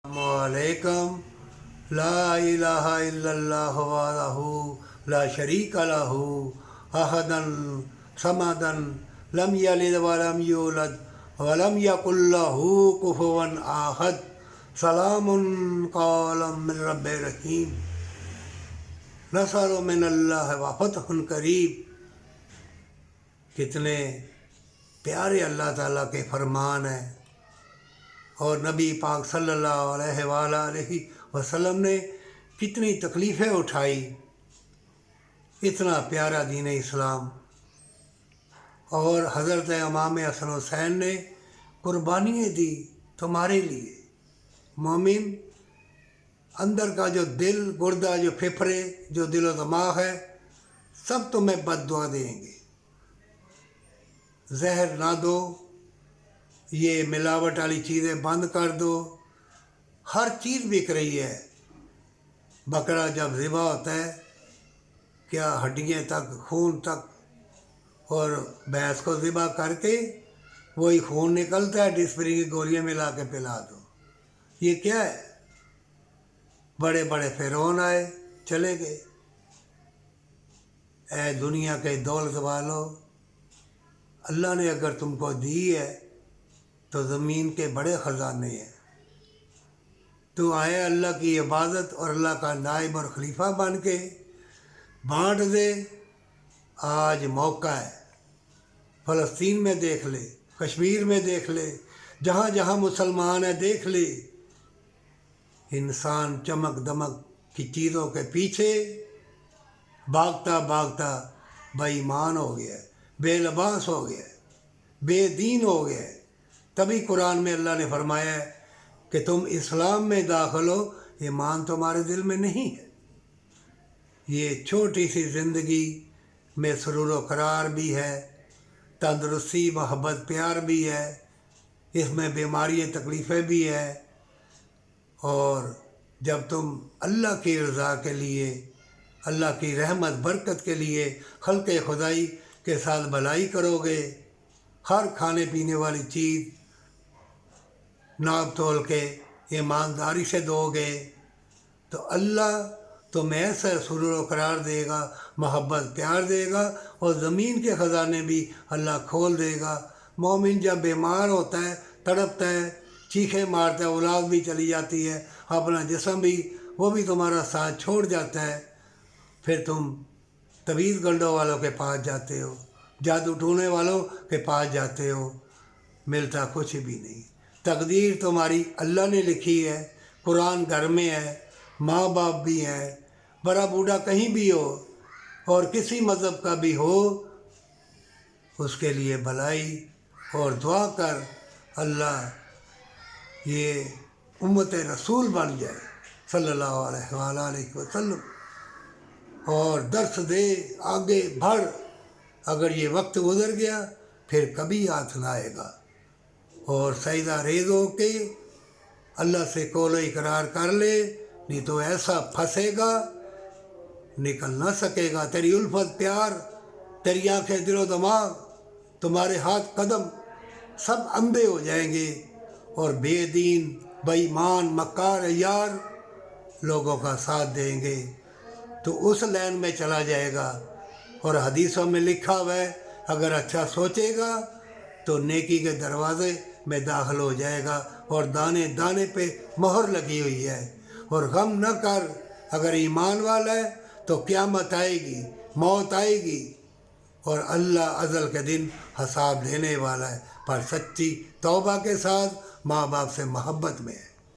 अलैकुम ला इलाहा इल्लल्लाहु वहदहु ला शरीका लहु अहदन समदन लम यलिद वलम यूलद वलम यकुल लहु कुफुवन अहद सलामुन कौलम मिन रब्बिर रहीम नसरुम मिनल्लाहि व फतहुन करीब। कितने प्यारे अल्लाह ताला के फरमान हैं। और नबी पाक सल्लल्लाहु अलैहि वसल्लम ने कितनी तकलीफ़ें उठाई। इतना प्यारा दीन इस्लाम। और हज़रत इमाम हसन हुसैन ने कुर्बानियाँ दी तुम्हारे लिए। मोमिन अंदर का जो दिल, गुर्दा, जो फेफड़े, जो दिलो दिमाग है, सब तुम्हें बद्दुआ देंगे। जहर ना दो, ये मिलावट वाली चीज़ें बंद कर दो। हर चीज़ बिक रही है। बकरा जब ज़िबा होता है, क्या हड्डियाँ तक, खून तक, और भैंस को ज़िबा करके वही खून निकलता है, डिस्परिन की गोलियाँ मिला के पिला दो। ये क्या है? बड़े बड़े फ़िरौन आए, चले गए। ऐ दुनिया के दौलत वालों, अल्लाह ने अगर तुमको दी है तो ज़मीन के बड़े ख़जाने हैं। तो आए अल्लाह की इबादत और अल्लाह का नाइब और खलीफा बन के बांट दे। आज मौका है। फ़लस्तीन में देख ले, कश्मीर में देख ले, जहाँ जहाँ मुसलमान है देख ले। इंसान चमक दमक की चीज़ों के पीछे भागता भागता बेईमान हो गया, बेलबास हो गया, बेदीन हो गया। तभी कुरान में अल्लाह ने फरमाया है कि तुम इस्लाम में दाखिल हो, ईमान तुम्हारे दिल में नहीं है। ये छोटी सी ज़िंदगी में सुरूर व करार भी है, तंदरुस्ती, मोहब्बत, प्यार भी है, इसमें बीमारियाँ, तकलीफ़ें भी है। और जब तुम अल्लाह की रज़ा के लिए, अल्लाह की रहमत बरकत के लिए खल्क़े खुदाई के साथ भलाई करोगे, हर खाने पीने वाली चीज़ नाप तोल के ईमानदारी से दोगे, तो अल्लाह तुम्हें ऐसा सुरूर व करार देगा, मोहब्बत प्यार देगा, और ज़मीन के ख़जाने भी अल्लाह खोल देगा। मोमिन जब बीमार होता है, तड़पता है, चीखें मारता है, औलाद भी चली जाती है, अपना जिस्म भी, वो भी तुम्हारा साथ छोड़ जाता है। फिर तुम तवीज़ गंडों वालों के पास जाते हो, जादू टूने वालों के पास जाते हो, मिलता कुछ भी नहीं। तकदीर तुम्हारी अल्लाह ने लिखी है। कुरान घर में है, माँ बाप भी हैं, बड़ा बूढ़ा कहीं भी हो और किसी मज़हब का भी हो, उसके लिए भलाई और दुआ कर, अल्लाह ये उम्मत रसूल बन जाए सल्लल्लाहु अलैहि वसल्लम, और दर्स दे, आगे बढ़। अगर ये वक्त गुज़र गया फिर कभी हाथ ना आएगा। और सजदा रेज़ हो के अल्लाह से कौल इकरार कर ले, नहीं तो ऐसा फंसेगा, निकल ना सकेगा। तेरी उल्फत, प्यार, तेरी आँखें, दिलो दिमाग, तुम्हारे हाथ कदम सब अंधे हो जाएंगे, और बेदीन, बेईमान, मक्कार, यार लोगों का साथ देंगे, तो उस लाइन में चला जाएगा। और हदीसों में लिखा हुआ है, अगर अच्छा सोचेगा तो नेकी के दरवाज़े में दाखिल हो जाएगा, और दाने दाने पे मोहर लगी हुई है। और गम न कर, अगर ईमान वाला है तो क़यामत आएगी, मौत आएगी, और अल्लाह अज़ल के दिन हिसाब लेने वाला है, पर सच्ची तौबा के साथ, माँ बाप से मोहब्बत में है।